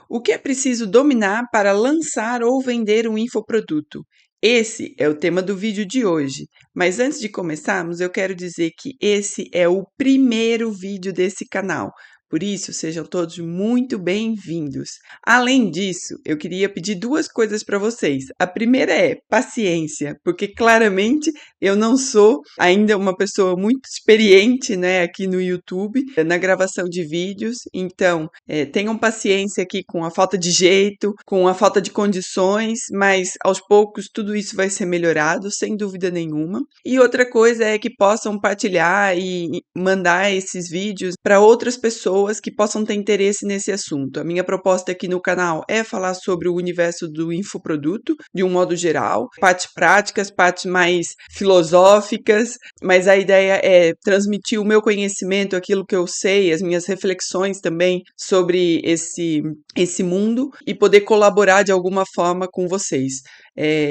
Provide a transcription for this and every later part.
O que é preciso dominar para lançar ou vender um infoproduto? Esse é o tema do vídeo de hoje, mas antes de começarmos, eu quero dizer que esse é o primeiro vídeo desse canal. Por isso, sejam todos muito bem-vindos. Além disso, eu queria pedir duas coisas para vocês. A primeira é paciência, porque claramente eu não sou ainda uma pessoa muito experiente, né, aqui no YouTube, na gravação de vídeos. Então, tenham paciência aqui com a falta de jeito, com a falta de condições, mas aos poucos tudo isso vai ser melhorado, sem dúvida nenhuma. E outra coisa é que possam partilhar e mandar esses vídeos para outras pessoas que possam ter interesse nesse assunto. A minha proposta aqui no canal é falar sobre o universo do infoproduto, de um modo geral, partes práticas, partes mais filosóficas, mas a ideia é transmitir o meu conhecimento, aquilo que eu sei, as minhas reflexões também sobre esse mundo e poder colaborar de alguma forma com vocês.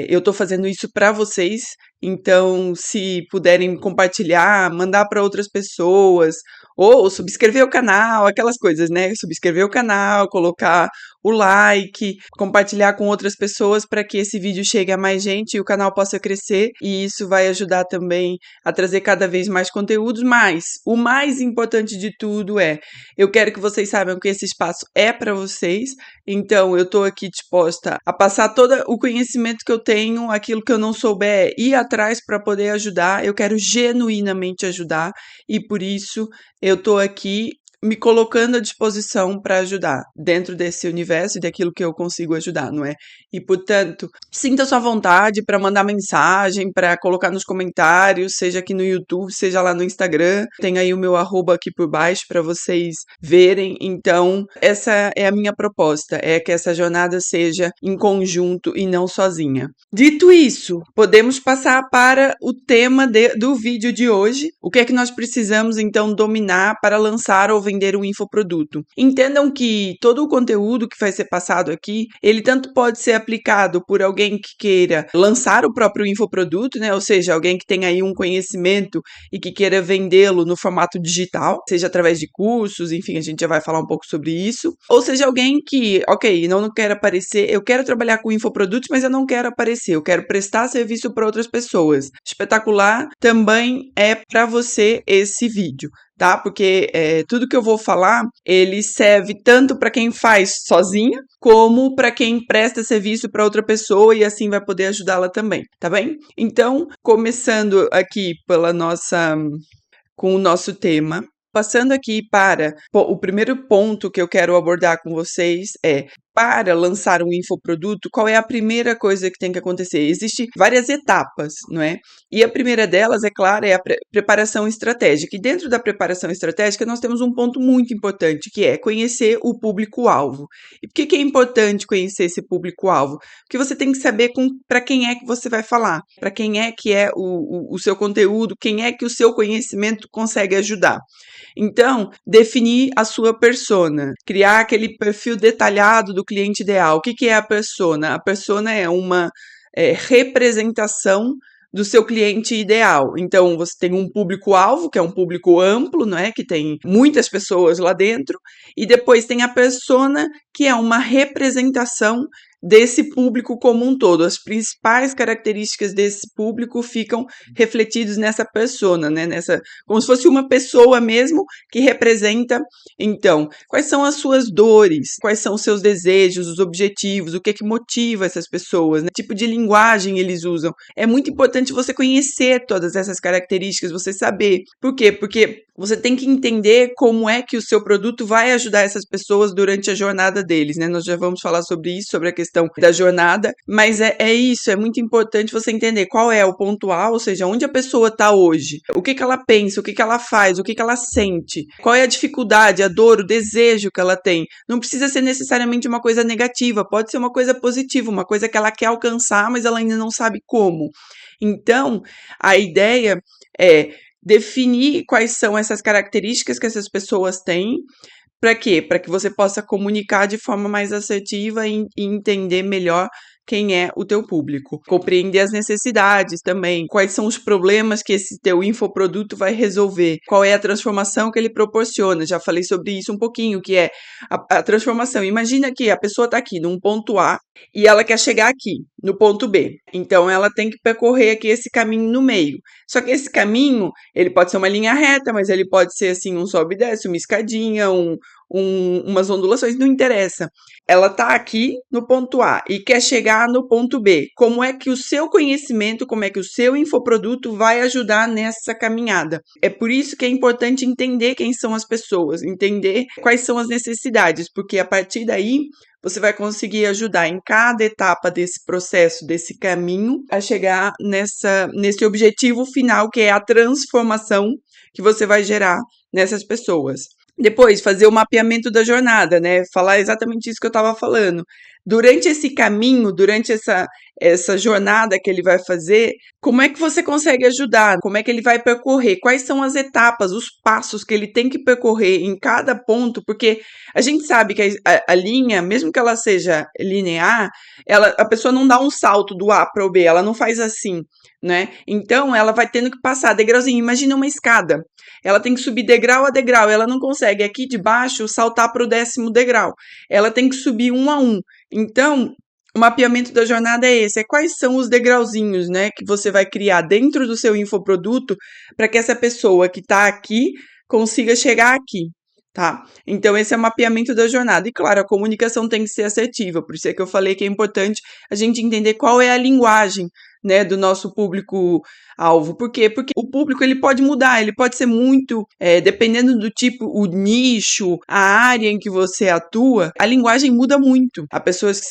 Eu estou fazendo isso para vocês, então se puderem compartilhar, mandar para outras pessoas, ou subscrever o canal, aquelas coisas, né? Subscrever o canal, colocar o like, compartilhar com outras pessoas para que esse vídeo chegue a mais gente e o canal possa crescer, e isso vai ajudar também a trazer cada vez mais conteúdos, mas o mais importante de tudo eu quero que vocês saibam que esse espaço é para vocês, então eu estou aqui disposta a passar todo o conhecimento que eu tenho, aquilo que eu não souber, ir atrás para poder ajudar. Eu quero genuinamente ajudar e por isso eu estou aqui me colocando à disposição para ajudar dentro desse universo e daquilo que eu consigo ajudar, não é? E, portanto, sinta sua vontade para mandar mensagem, para colocar nos comentários, seja aqui no YouTube, seja lá no Instagram. Tem aí o meu arroba aqui por baixo para vocês verem. Então, essa é a minha proposta, é que essa jornada seja em conjunto e não sozinha. Dito isso, podemos passar para o tema do vídeo de hoje. O que é que nós precisamos, então, dominar para lançar ou vender um infoproduto? Entendam que todo o conteúdo que vai ser passado aqui, ele tanto pode ser aplicado por alguém que queira lançar o próprio infoproduto, né? Ou seja, alguém que tenha aí um conhecimento e que queira vendê-lo no formato digital, seja através de cursos, enfim, a gente já vai falar um pouco sobre isso. Ou seja, alguém que, ok, não quero aparecer, eu quero trabalhar com infoprodutos, mas eu não quero aparecer, eu quero prestar serviço para outras pessoas. Espetacular, também é para você esse vídeo, tá? Porque tudo que eu vou falar, ele serve tanto para quem faz sozinha, como para quem presta serviço para outra pessoa e assim vai poder ajudá-la também, tá bem? Então, começando aqui com o nosso tema, passando aqui para o primeiro ponto que eu quero abordar com vocês para lançar um infoproduto, qual é a primeira coisa que tem que acontecer? Existem várias etapas, não é? E a primeira delas, é claro, é a preparação estratégica. E dentro da preparação estratégica, nós temos um ponto muito importante, que é conhecer o público-alvo. E por que é importante conhecer esse público-alvo? Porque você tem que saber para quem é que você vai falar, para quem é que é o seu conteúdo, quem é que o seu conhecimento consegue ajudar. Então, definir a sua persona, criar aquele perfil detalhado do cliente ideal. O que é a persona? A persona é uma representação do seu cliente ideal. Então, você tem um público-alvo, que é um público amplo, não é? Que tem muitas pessoas lá dentro, e depois tem a persona, que é uma representação desse público como um todo. As principais características desse público ficam refletidas nessa persona, né? Como se fosse uma pessoa mesmo que representa. Então, quais são as suas dores? Quais são os seus desejos, os objetivos? O que é que motiva essas pessoas? Né? Que tipo de linguagem eles usam? É muito importante você conhecer todas essas características, você saber. Por quê? Porque você tem que entender como é que o seu produto vai ajudar essas pessoas durante a jornada deles, né? Nós já vamos falar sobre isso, sobre a questão da jornada, mas isso, é muito importante você entender qual é o pontual, ou seja, onde a pessoa está hoje, o que ela pensa, o que ela faz, o que ela sente, qual é a dificuldade, a dor, o desejo que ela tem. Não precisa ser necessariamente uma coisa negativa, pode ser uma coisa positiva, uma coisa que ela quer alcançar, mas ela ainda não sabe como. Então, a ideia é definir quais são essas características que essas pessoas têm. Para quê? Para que você possa comunicar de forma mais assertiva e entender melhor quem é o teu público. Compreender as necessidades também, quais são os problemas que esse teu infoproduto vai resolver, qual é a transformação que ele proporciona. Já falei sobre isso um pouquinho, que é a transformação. Imagina que a pessoa está aqui num ponto A e ela quer chegar aqui, no ponto B. Então, ela tem que percorrer aqui esse caminho no meio. Só que esse caminho, ele pode ser uma linha reta, mas ele pode ser assim, um sobe e desce, uma escadinha, umas ondulações, não interessa. Ela está aqui no ponto A e quer chegar no ponto B. Como é que o seu conhecimento, como é que o seu infoproduto vai ajudar nessa caminhada? É por isso que é importante entender quem são as pessoas, entender quais são as necessidades, porque a partir daí você vai conseguir ajudar em cada etapa desse processo, desse caminho, a chegar nesse objetivo final, que é a transformação que você vai gerar nessas pessoas. Depois, fazer o mapeamento da jornada, né? Falar exatamente isso que eu estava falando. Durante esse caminho, durante essa jornada que ele vai fazer, como é que você consegue ajudar? Como é que ele vai percorrer? Quais são as etapas, os passos que ele tem que percorrer em cada ponto? Porque a gente sabe que a linha, mesmo que ela seja linear, a pessoa não dá um salto do A para o B, ela não faz assim, né? Então, ela vai tendo que passar degrauzinho. Imagina uma escada. Ela tem que subir degrau a degrau. Ela não consegue aqui de baixo saltar para o 10º degrau. Ela tem que subir um a um. Então, o mapeamento da jornada é esse, quais são os degrauzinhos, né, que você vai criar dentro do seu infoproduto para que essa pessoa que está aqui consiga chegar aqui, tá? Então, esse é o mapeamento da jornada. E, claro, a comunicação tem que ser assertiva, por isso é que eu falei que é importante a gente entender qual é a linguagem, né, do nosso público-alvo. Por quê? Porque o público ele pode mudar, ele pode ser muito, dependendo do tipo, o nicho, a área em que você atua, a linguagem muda muito. Há pessoas que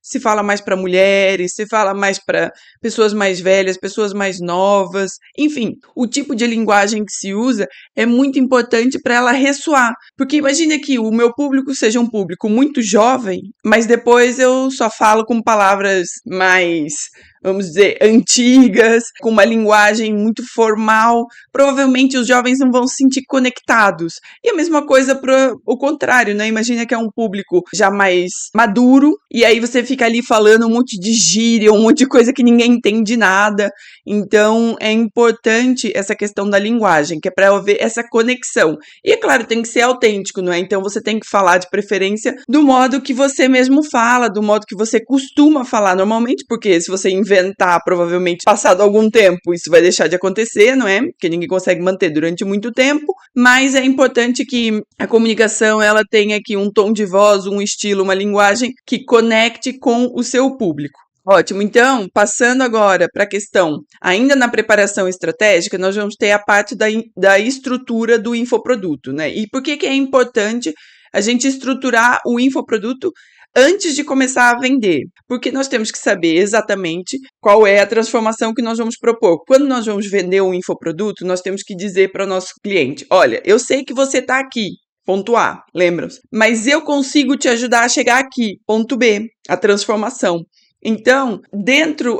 se fala mais para mulheres, se fala mais para pessoas mais velhas, pessoas mais novas, enfim, o tipo de linguagem que se usa é muito importante para ela ressoar. Porque imagine que o meu público seja um público muito jovem, mas depois eu só falo com palavras mais, vamos dizer, antigas, com uma linguagem muito formal, provavelmente os jovens não vão se sentir conectados. E a mesma coisa para o contrário, né? Imagina que é um público já mais maduro, e aí você fica ali falando um monte de gíria, um monte de coisa que ninguém entende nada. Então, é importante essa questão da linguagem, que é para haver essa conexão. E, é claro, tem que ser autêntico, não é? Então, você tem que falar de preferência do modo que você mesmo fala, do modo que você costuma falar normalmente, porque se você inventar, provavelmente, passado algum tempo, isso vai deixar de acontecer, não é? Porque ninguém consegue manter durante muito tempo, mas é importante que a comunicação, ela tenha aqui um tom de voz, um estilo, uma linguagem que conecte com o seu público. Ótimo, então, passando agora para a questão, ainda na preparação estratégica, nós vamos ter a parte da estrutura do infoproduto, né? E por que é importante a gente estruturar o infoproduto antes de começar a vender? Porque nós temos que saber exatamente qual é a transformação que nós vamos propor. Quando nós vamos vender um infoproduto, nós temos que dizer para o nosso cliente, olha, eu sei que você está aqui, ponto A, lembram-se? Mas eu consigo te ajudar a chegar aqui, ponto B, a transformação. Então,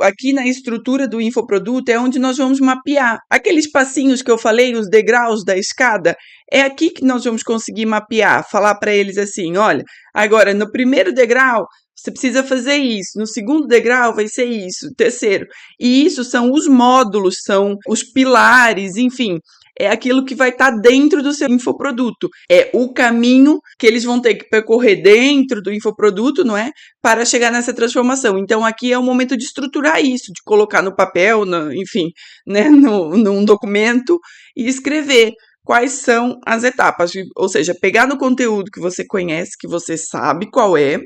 aqui na estrutura do infoproduto é onde nós vamos mapear. Aqueles passinhos que eu falei, os degraus da escada, é aqui que nós vamos conseguir mapear, falar para eles assim, olha, agora no primeiro degrau você precisa fazer isso, no segundo degrau vai ser isso, terceiro. E isso são os módulos, são os pilares, enfim, é aquilo que vai estar dentro do seu infoproduto. É o caminho que eles vão ter que percorrer dentro do infoproduto, não é? Para chegar nessa transformação. Então, aqui é o momento de estruturar isso, de colocar no papel, enfim, né, num documento e escrever quais são as etapas. Ou seja, pegar no conteúdo que você conhece, que você sabe qual é,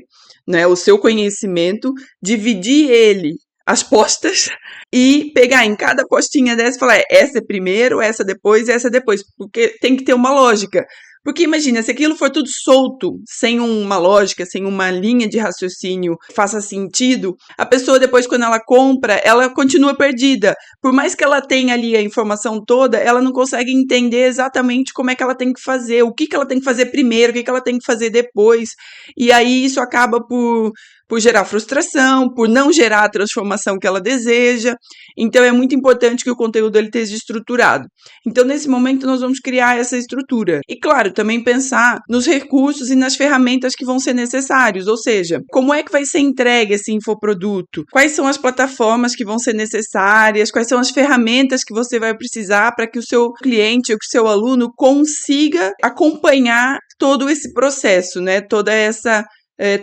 né, o seu conhecimento, dividir ele as postas e pegar em cada postinha dessa e falar, essa é primeiro, essa depois, porque tem que ter uma lógica. Porque imagina, se aquilo for tudo solto, sem uma lógica, sem uma linha de raciocínio que faça sentido, a pessoa depois, quando ela compra, ela continua perdida. Por mais que ela tenha ali a informação toda, ela não consegue entender exatamente como é que ela tem que fazer, o que ela tem que fazer primeiro, o que ela tem que fazer depois. E aí isso acaba por por gerar frustração, por não gerar a transformação que ela deseja. Então, é muito importante que o conteúdo ele esteja estruturado. Então, nesse momento, nós vamos criar essa estrutura. E, claro, também pensar nos recursos e nas ferramentas que vão ser necessários, ou seja, como é que vai ser entregue esse infoproduto? Quais são as plataformas que vão ser necessárias? Quais são as ferramentas que você vai precisar para que o seu cliente ou que o seu aluno consiga acompanhar todo esse processo, né? Toda essa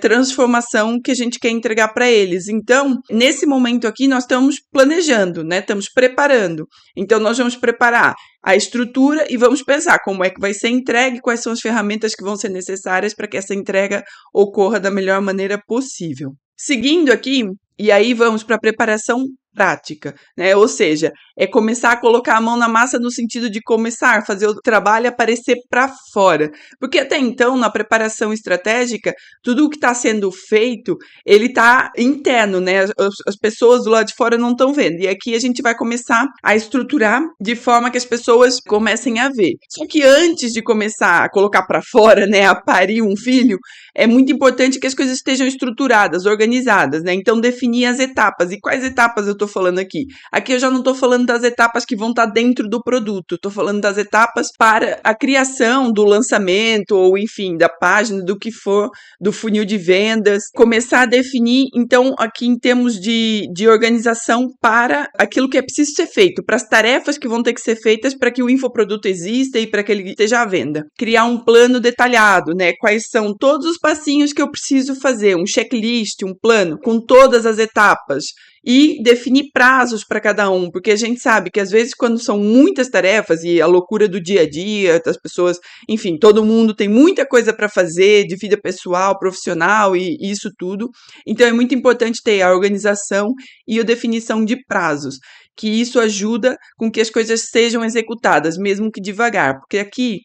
transformação que a gente quer entregar para eles. Então, nesse momento aqui, nós estamos planejando, né? Estamos preparando. Então, nós vamos preparar a estrutura e vamos pensar como é que vai ser entregue, quais são as ferramentas que vão ser necessárias para que essa entrega ocorra da melhor maneira possível. Seguindo aqui, e aí vamos para a preparação prática, né? Ou seja, é começar a colocar a mão na massa no sentido de começar a fazer o trabalho aparecer para fora. Porque até então, na preparação estratégica, tudo o que está sendo feito, ele está interno, né? As pessoas do lado de fora não estão vendo. E aqui a gente vai começar a estruturar de forma que as pessoas comecem a ver. Só que antes de começar a colocar para fora, né, a parir um filho, é muito importante que as coisas estejam estruturadas, organizadas, né? Então, definir as etapas. E quais etapas eu estou falando aqui? Aqui eu já não estou falando das etapas que vão estar dentro do produto, estou falando das etapas para a criação do lançamento, ou enfim, da página, do que for, do funil de vendas. Começar a definir, então, aqui em termos de organização para aquilo que é preciso ser feito, para as tarefas que vão ter que ser feitas para que o infoproduto exista e para que ele esteja à venda. Criar um plano detalhado, né? Quais são todos os passinhos que eu preciso fazer, um checklist, um plano com todas as etapas. E definir prazos para cada um, porque a gente sabe que às vezes quando são muitas tarefas e a loucura do dia a dia, das pessoas, enfim, todo mundo tem muita coisa para fazer de vida pessoal, profissional e isso tudo, então é muito importante ter a organização e a definição de prazos, que isso ajuda com que as coisas sejam executadas, mesmo que devagar, porque aqui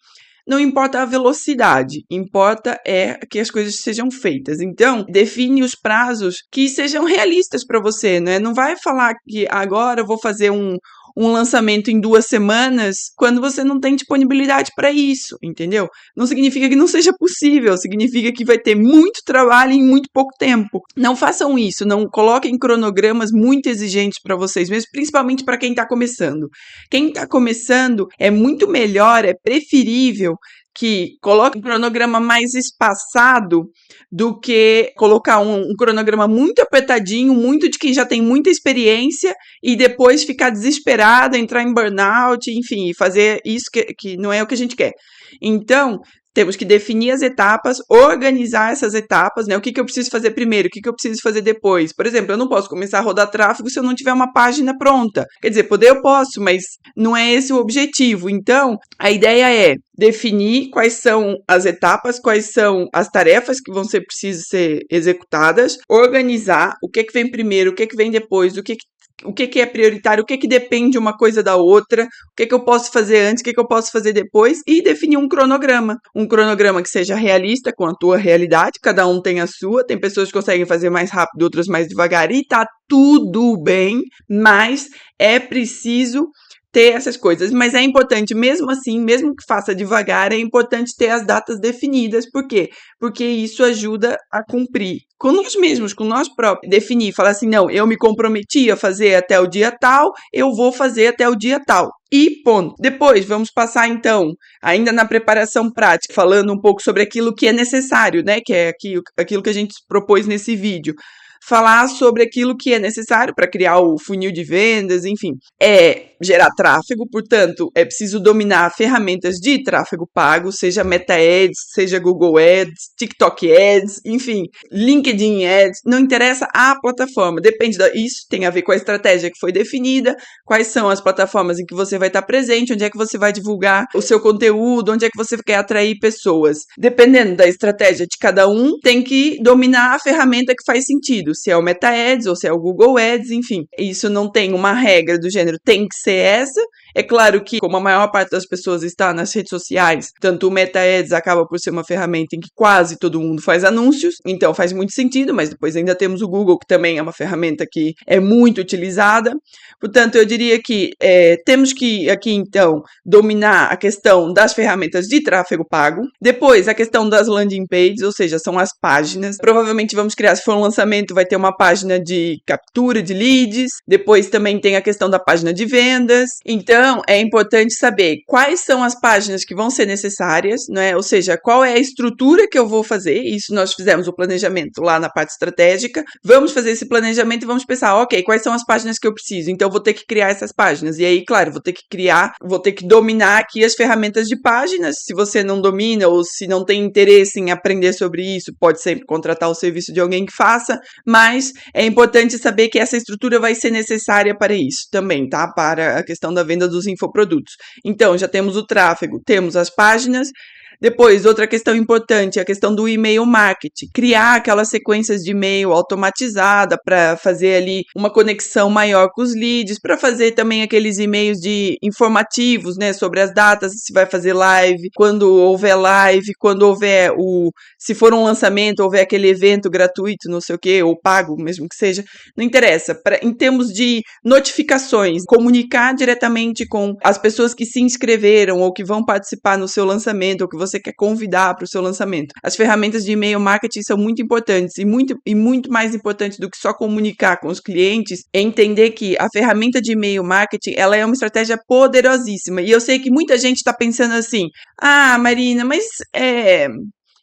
não importa a velocidade, importa é que as coisas sejam feitas. Então, define os prazos que sejam realistas para você, né? Não vai falar que agora eu vou fazer um lançamento em 2 semanas quando você não tem disponibilidade para isso, entendeu? Não significa que não seja possível, significa que vai ter muito trabalho em muito pouco tempo. Não façam isso, não coloquem cronogramas muito exigentes para vocês mesmos, principalmente para quem está começando. Quem está começando é muito melhor, é preferível que coloque um cronograma mais espaçado do que colocar um cronograma muito apertadinho, muito de quem já tem muita experiência e depois ficar desesperado, entrar em burnout, enfim, fazer isso que não é o que a gente quer. Então, temos que definir as etapas, organizar essas etapas, né? O que eu preciso fazer primeiro, o que eu preciso fazer depois. Por exemplo, eu não posso começar a rodar tráfego se eu não tiver uma página pronta. Quer dizer, poder eu posso, mas não é esse o objetivo. Então, a ideia é definir quais são as etapas, quais são as tarefas que vão ser precisas ser executadas, organizar o que vem primeiro, o que vem depois, o que é prioritário, o que depende uma coisa da outra, o que eu posso fazer antes, o que eu posso fazer depois, e definir um cronograma. Um cronograma que seja realista com a tua realidade, cada um tem a sua, tem pessoas que conseguem fazer mais rápido, outras mais devagar, e tá tudo bem, mas é preciso ter essas coisas, mas é importante, mesmo assim, mesmo que faça devagar, é importante ter as datas definidas. Por quê? Porque isso ajuda a cumprir com nós mesmos, com nós próprios. Definir, falar assim, não, eu me comprometi a fazer até o dia tal, eu vou fazer até o dia tal. E ponto. Depois, vamos passar então, ainda na preparação prática, falando um pouco sobre aquilo que é necessário, né? Que é aquilo que a gente propôs nesse vídeo. Falar sobre aquilo que é necessário para criar o funil de vendas, enfim. É gerar tráfego, portanto, é preciso dominar ferramentas de tráfego pago, seja Meta Ads, seja Google Ads, TikTok Ads, enfim, LinkedIn Ads, não interessa a plataforma, depende isso tem a ver com a estratégia que foi definida, quais são as plataformas em que você vai estar presente, onde é que você vai divulgar o seu conteúdo, onde é que você quer atrair pessoas. Dependendo da estratégia de cada um, tem que dominar a ferramenta que faz sentido. escolhido, se é o Meta Ads ou se é o Google Ads, enfim. Isso não tem uma regra do gênero, tem que ser essa. É claro que, como a maior parte das pessoas está nas redes sociais, tanto o Meta Ads acaba por ser uma ferramenta em que quase todo mundo faz anúncios, então faz muito sentido, mas depois ainda temos o Google, que também é uma ferramenta que é muito utilizada. Portanto, eu diria que temos que aqui, então, dominar a questão das ferramentas de tráfego pago. Depois, a questão das landing pages, ou seja, são as páginas. Provavelmente vamos criar, se for um lançamento, vai ter uma página de captura de leads. Depois também tem a questão da página de vendas. Então, é importante saber quais são as páginas que vão ser necessárias, né? Ou seja, qual é a estrutura que eu vou fazer. Isso nós fizemos o planejamento lá na parte estratégica. Vamos fazer esse planejamento e vamos pensar, ok, quais são as páginas que eu preciso? Então, eu vou ter que criar essas páginas. E aí, claro, vou ter que dominar aqui as ferramentas de páginas. Se você não domina ou se não tem interesse em aprender sobre isso, pode sempre contratar o serviço de alguém que faça, mas é importante saber que essa estrutura vai ser necessária para isso também, tá? Para a questão da venda dos infoprodutos. Então, já temos o tráfego, temos as páginas. Depois, outra questão importante é a questão do e-mail marketing. Criar aquelas sequências de e-mail automatizada para fazer ali uma conexão maior com os leads, para fazer também aqueles e-mails de informativos, né, sobre as datas, se vai fazer live, quando houver se for um lançamento, houver aquele evento gratuito, não sei o quê, ou pago, mesmo que seja, não interessa. Em termos de notificações, comunicar diretamente com as pessoas que se inscreveram ou que vão participar no seu lançamento, ou que você quer convidar para o seu lançamento. As ferramentas de e-mail marketing são muito importantes e muito mais importante do que só comunicar com os clientes é entender que a ferramenta de e-mail marketing, ela é uma estratégia poderosíssima. E eu sei que muita gente está pensando assim, Marina, mas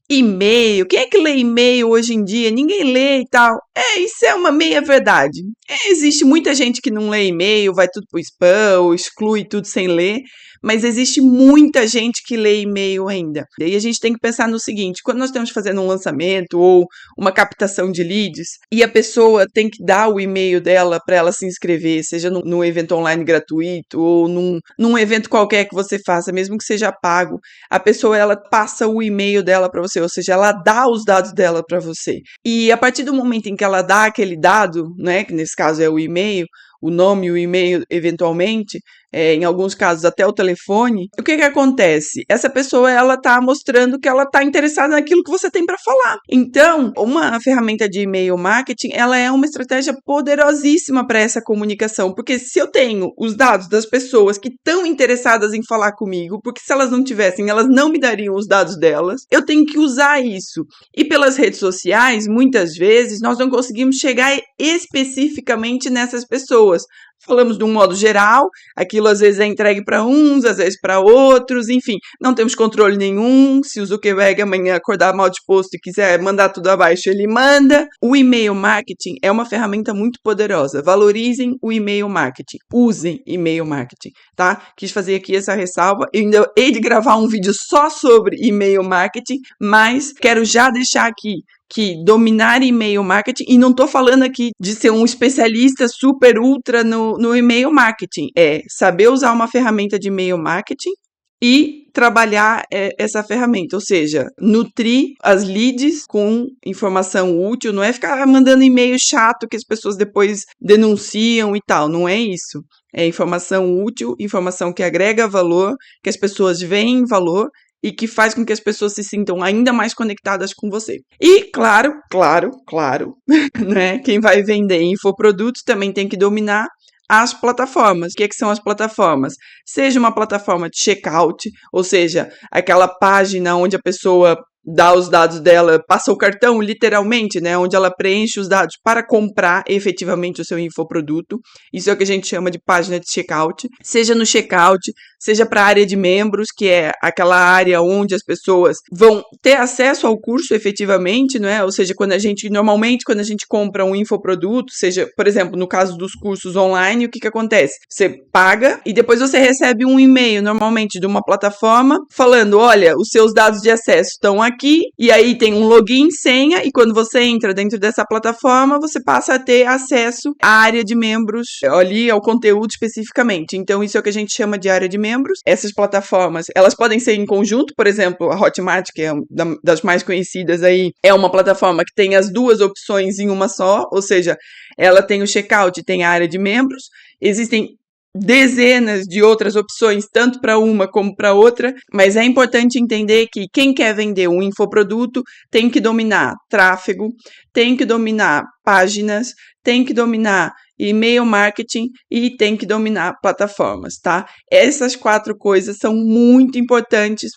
e-mail, quem é que lê e-mail hoje em dia? Ninguém lê e tal. Isso é uma meia verdade. Existe muita gente que não lê e-mail, vai tudo pro spam, ou exclui tudo sem ler, mas existe muita gente que lê e-mail ainda. E aí a gente tem que pensar no seguinte, quando nós estamos fazendo um lançamento ou uma captação de leads, e a pessoa tem que dar o e-mail dela para ela se inscrever, seja num evento online gratuito, ou num evento qualquer que você faça, mesmo que seja pago, a pessoa ela passa o e-mail dela para você, ou seja, ela dá os dados dela para você. E a partir do momento em que ela dá aquele dado, né, que nesse caso é o e-mail, o nome e o e-mail eventualmente, em alguns casos até o telefone, o que acontece? Essa pessoa, ela tá mostrando que ela tá interessada naquilo que você tem para falar. Então, uma ferramenta de e-mail marketing, ela é uma estratégia poderosíssima para essa comunicação, porque se eu tenho os dados das pessoas que estão interessadas em falar comigo, porque se elas não tivessem, elas não me dariam os dados delas, eu tenho que usar isso. E pelas redes sociais, muitas vezes, nós não conseguimos chegar especificamente nessas pessoas. Falamos de um modo geral, aquilo às vezes é entregue para uns, às vezes para outros, enfim, não temos controle nenhum. Se o Zuckerberg amanhã acordar mal disposto e quiser mandar tudo abaixo, ele manda. O e-mail marketing é uma ferramenta muito poderosa. Valorizem o e-mail marketing, usem e-mail marketing, tá? Quis fazer aqui essa ressalva. Eu ainda hei de gravar um vídeo só sobre e-mail marketing, mas quero já deixar aqui que dominar e-mail marketing, e não estou falando aqui de ser um especialista super ultra no e-mail marketing, é saber usar uma ferramenta de e-mail marketing e trabalhar essa ferramenta, ou seja, nutrir as leads com informação útil, não é ficar mandando e-mail chato que as pessoas depois denunciam e tal, não é isso. É informação útil, informação que agrega valor, que as pessoas veem valor e que faz com que as pessoas se sintam ainda mais conectadas com você. E, claro, né, quem vai vender infoprodutos também tem que dominar as plataformas. O que são as plataformas? Seja uma plataforma de checkout, ou seja, aquela página onde a pessoa dá os dados dela, passa o cartão, literalmente, né, onde ela preenche os dados para comprar efetivamente o seu infoproduto. Isso é o que a gente chama de página de checkout. Seja no checkout, seja para a área de membros, que é aquela área onde as pessoas vão ter acesso ao curso efetivamente, né? Ou seja, normalmente quando a gente compra um infoproduto, seja, por exemplo, no caso dos cursos online, o que acontece? Você paga e depois você recebe um e-mail, normalmente de uma plataforma, falando, olha, os seus dados de acesso estão aqui, aqui, e aí tem um login, senha, e quando você entra dentro dessa plataforma, você passa a ter acesso à área de membros, ali ao conteúdo especificamente. Então, isso é o que a gente chama de área de membros. Essas plataformas, elas podem ser em conjunto, por exemplo, a Hotmart, que é das mais conhecidas aí, é uma plataforma que tem as duas opções em uma só, ou seja, ela tem o checkout e tem a área de membros. Existem dezenas de outras opções, tanto para uma como para outra, mas é importante entender que quem quer vender um infoproduto tem que dominar tráfego, tem que dominar páginas, tem que dominar e-mail marketing e tem que dominar plataformas, tá? Essas 4 coisas são muito importantes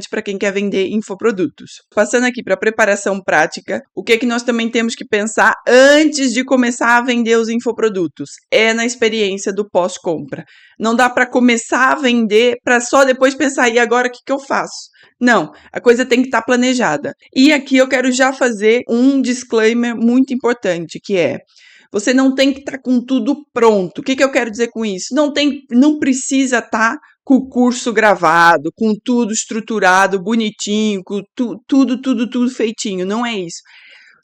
para quem quer vender infoprodutos. Passando aqui para a preparação prática, o que nós também temos que pensar antes de começar a vender os infoprodutos? É na experiência do pós-compra. Não dá para começar a vender para só depois pensar, e agora o que eu faço? Não, a coisa tem que estar planejada. E aqui eu quero já fazer um disclaimer muito importante, que é: você não tem que estar com tudo pronto. O que eu quero dizer com isso? Não precisa estar com o curso gravado, com tudo estruturado, bonitinho, com tudo feitinho. Não é isso.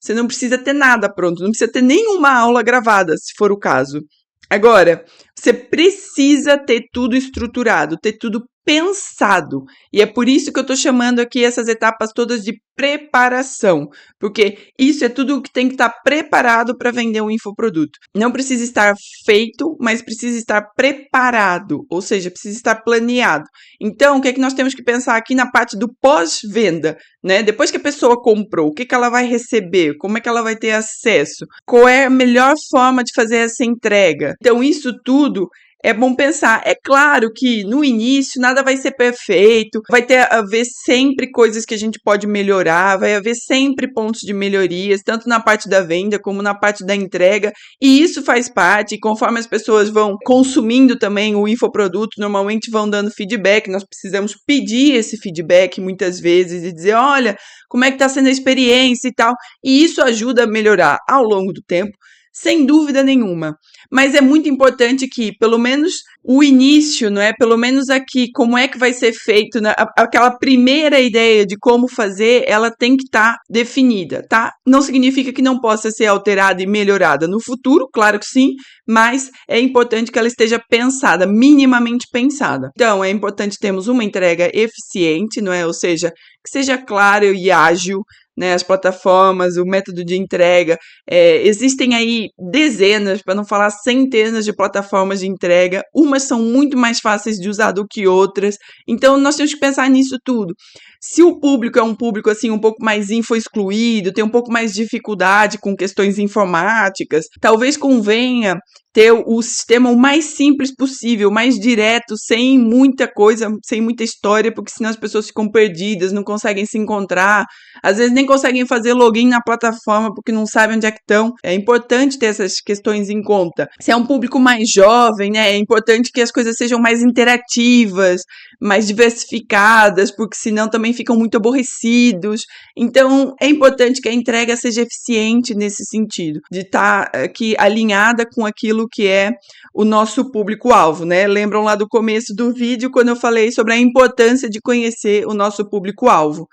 Você não precisa ter nada pronto, não precisa ter nenhuma aula gravada, se for o caso. Agora, você precisa ter tudo estruturado, ter tudo pensado. E é por isso que eu estou chamando aqui essas etapas todas de preparação, porque isso é tudo que tem que estar preparado para vender um infoproduto. Não precisa estar feito, mas precisa estar preparado, ou seja, precisa estar planeado. Então, o que é que nós temos que pensar aqui na parte do pós-venda, né? Depois que a pessoa comprou, o que ela vai receber? Como é que ela vai ter acesso? Qual é a melhor forma de fazer essa entrega? Então, isso tudo é bom pensar. É claro que no início nada vai ser perfeito, vai haver sempre coisas que a gente pode melhorar, vai haver sempre pontos de melhorias, tanto na parte da venda como na parte da entrega, e isso faz parte. E conforme as pessoas vão consumindo também o infoproduto, normalmente vão dando feedback, nós precisamos pedir esse feedback muitas vezes e dizer, olha, como é que está sendo a experiência e tal, e isso ajuda a melhorar ao longo do tempo, sem dúvida nenhuma. Mas é muito importante que, pelo menos, o início, não é? Pelo menos aqui, como é que vai ser feito, né? Aquela primeira ideia de como fazer, ela tem que estar definida, tá? Não significa que não possa ser alterada e melhorada no futuro, claro que sim, mas é importante que ela esteja pensada, minimamente pensada. Então, é importante termos uma entrega eficiente, não é? Ou seja, que seja claro e ágil, né, as plataformas, o método de entrega, existem aí dezenas, para não falar centenas de plataformas de entrega, umas são muito mais fáceis de usar do que outras, então nós temos que pensar nisso tudo. Se o público é um público assim um pouco mais info-excluído, tem um pouco mais de dificuldade com questões informáticas, talvez convenha ter o sistema o mais simples possível, mais direto, sem muita coisa, sem muita história, porque senão as pessoas ficam perdidas, não conseguem se encontrar, às vezes nem conseguem fazer login na plataforma porque não sabem onde é que estão. É importante ter essas questões em conta. Se é um público mais jovem, né, é importante que as coisas sejam mais interativas, mais diversificadas, porque senão também ficam muito aborrecidos. Então, é importante que a entrega seja eficiente nesse sentido, de estar aqui alinhada com aquilo que é o nosso público-alvo, né? Lembram lá do começo do vídeo, quando eu falei sobre a importância de conhecer o nosso público-alvo.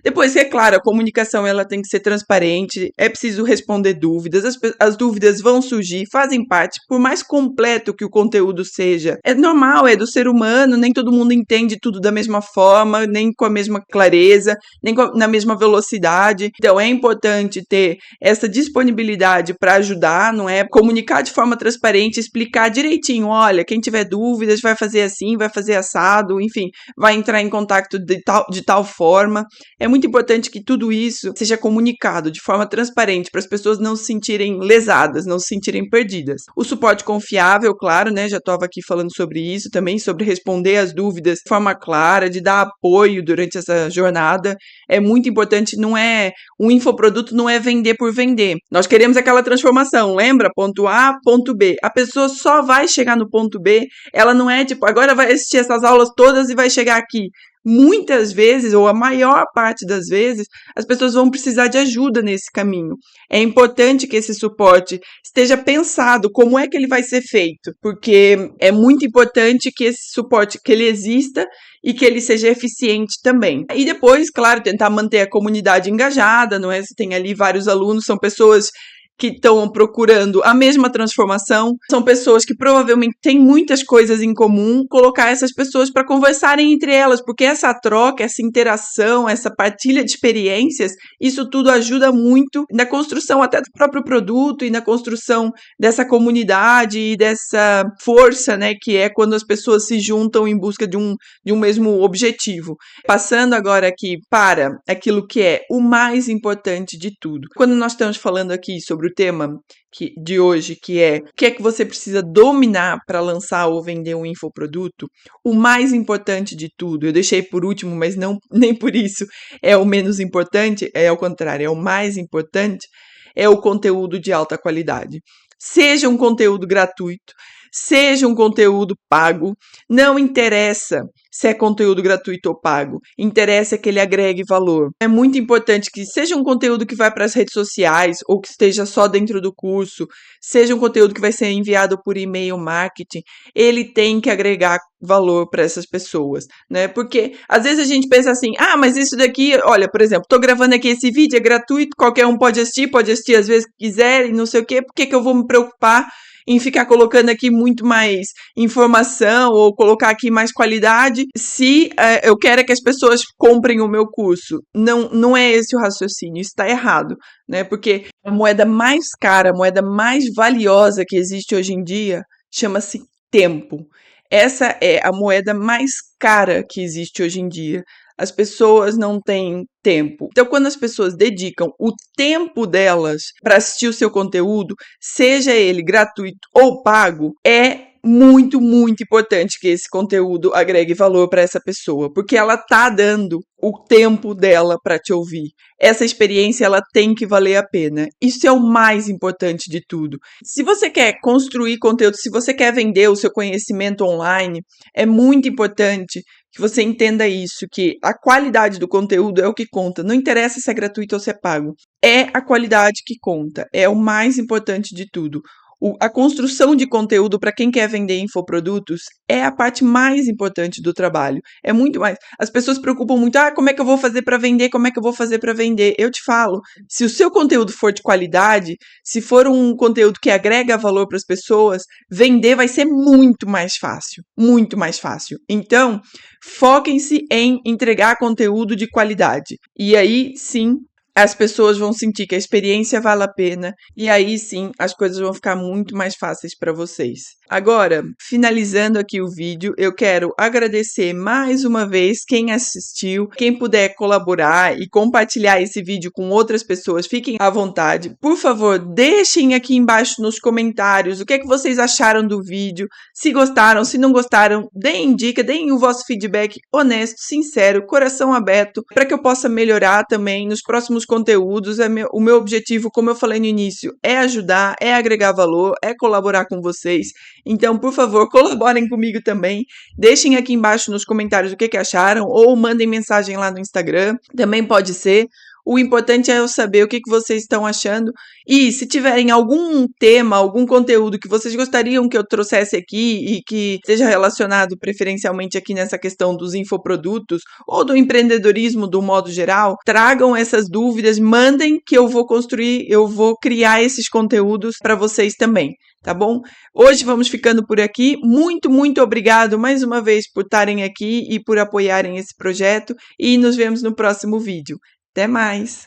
Depois, é claro, a comunicação ela tem que ser transparente, é preciso responder dúvidas, as dúvidas vão surgir, fazem parte, por mais completo que o conteúdo seja. É normal, é do ser humano, nem todo mundo entende tudo da mesma forma, nem com a mesma clareza, nem na mesma velocidade. Então, é importante ter essa disponibilidade para ajudar, não é? Comunicar de forma transparente, explicar direitinho, olha, quem tiver dúvidas vai fazer assim, vai fazer assado, enfim, vai entrar em contato de tal forma. É muito importante que tudo isso seja comunicado de forma transparente para as pessoas não se sentirem lesadas, não se sentirem perdidas. O suporte confiável, claro, né? Já estava aqui falando sobre isso também, sobre responder as dúvidas de forma clara, de dar apoio durante essa jornada. É muito importante, não é um infoproduto, não é vender por vender. Nós queremos aquela transformação, lembra? Ponto A, ponto B. A pessoa só vai chegar no ponto B, ela não é tipo, agora vai assistir essas aulas todas e vai chegar aqui. muitas vezes, ou a maior parte das vezes, as pessoas vão precisar de ajuda nesse caminho. É importante que esse suporte esteja pensado como é que ele vai ser feito, porque é muito importante que esse suporte que ele exista e que ele seja eficiente também. E depois, claro, tentar manter a comunidade engajada, não é? Você tem ali vários alunos, são pessoas que estão procurando a mesma transformação, são pessoas que provavelmente têm muitas coisas em comum, colocar essas pessoas para conversarem entre elas, porque essa troca, essa interação, essa partilha de experiências, isso tudo ajuda muito na construção até do próprio produto e na construção dessa comunidade e dessa força, né, que é quando as pessoas se juntam em busca de um mesmo objetivo. Passando agora aqui para aquilo que é o mais importante de tudo. Quando nós estamos falando aqui sobre o tema de hoje, que é o que é que você precisa dominar para lançar ou vender um infoproduto, o mais importante de tudo, eu deixei por último, mas não nem por isso é o menos importante, é ao contrário, é o mais importante, é o conteúdo de alta qualidade. Seja um conteúdo gratuito, seja um conteúdo pago, não interessa se é conteúdo gratuito ou pago, interessa que ele agregue valor. É muito importante que seja um conteúdo que vai para as redes sociais ou que esteja só dentro do curso, seja um conteúdo que vai ser enviado por e-mail marketing, ele tem que agregar valor para essas pessoas, né? Porque às vezes a gente pensa assim, mas isso daqui, olha, por exemplo, tô gravando aqui esse vídeo, é gratuito, qualquer um pode assistir às vezes que quiser e não sei o quê, por que eu vou me preocupar em ficar colocando aqui muito mais informação ou colocar aqui mais qualidade se eu quero que as pessoas comprem o meu curso? Não é esse o raciocínio, isso está errado, né? Porque a moeda mais cara, a moeda mais valiosa que existe hoje em dia chama-se tempo. Essa é a moeda mais cara que existe hoje em dia. As pessoas não têm tempo. Então, quando as pessoas dedicam o tempo delas para assistir o seu conteúdo, seja ele gratuito ou pago, é muito, muito importante que esse conteúdo agregue valor para essa pessoa, porque ela tá dando o tempo dela para te ouvir. Essa experiência ela tem que valer a pena. Isso é o mais importante de tudo. Se você quer construir conteúdo, se você quer vender o seu conhecimento online, é muito importante que você entenda isso, que a qualidade do conteúdo é o que conta. Não interessa se é gratuito ou se é pago. É a qualidade que conta. É o mais importante de tudo. A construção de conteúdo para quem quer vender infoprodutos é a parte mais importante do trabalho. É muito mais. As pessoas se preocupam muito, como é que eu vou fazer para vender? Como é que eu vou fazer para vender? Eu te falo, se o seu conteúdo for de qualidade, se for um conteúdo que agrega valor para as pessoas, vender vai ser muito mais fácil. Muito mais fácil. Então, foquem-se em entregar conteúdo de qualidade. E aí, sim, as pessoas vão sentir que a experiência vale a pena e aí sim as coisas vão ficar muito mais fáceis para vocês. Agora, finalizando aqui o vídeo, eu quero agradecer mais uma vez quem assistiu. Quem puder colaborar e compartilhar esse vídeo com outras pessoas, fiquem à vontade. Por favor, deixem aqui embaixo nos comentários o que é que vocês acharam do vídeo. Se gostaram, se não gostaram, deem dica, deem o vosso feedback honesto, sincero, coração aberto, para que eu possa melhorar também nos próximos conteúdos. O meu objetivo, como eu falei no início, é ajudar, é agregar valor, é colaborar com vocês. Então, por favor, colaborem comigo também. Deixem aqui embaixo nos comentários o que acharam ou mandem mensagem lá no Instagram. Também pode ser. O importante é eu saber o que vocês estão achando. E se tiverem algum tema, algum conteúdo que vocês gostariam que eu trouxesse aqui e que seja relacionado preferencialmente aqui nessa questão dos infoprodutos ou do empreendedorismo do modo geral, tragam essas dúvidas, mandem que eu vou construir, eu vou criar esses conteúdos para vocês também. Tá bom? Hoje vamos ficando por aqui. Muito, muito obrigado mais uma vez por estarem aqui e por apoiarem esse projeto. E nos vemos no próximo vídeo. Até mais!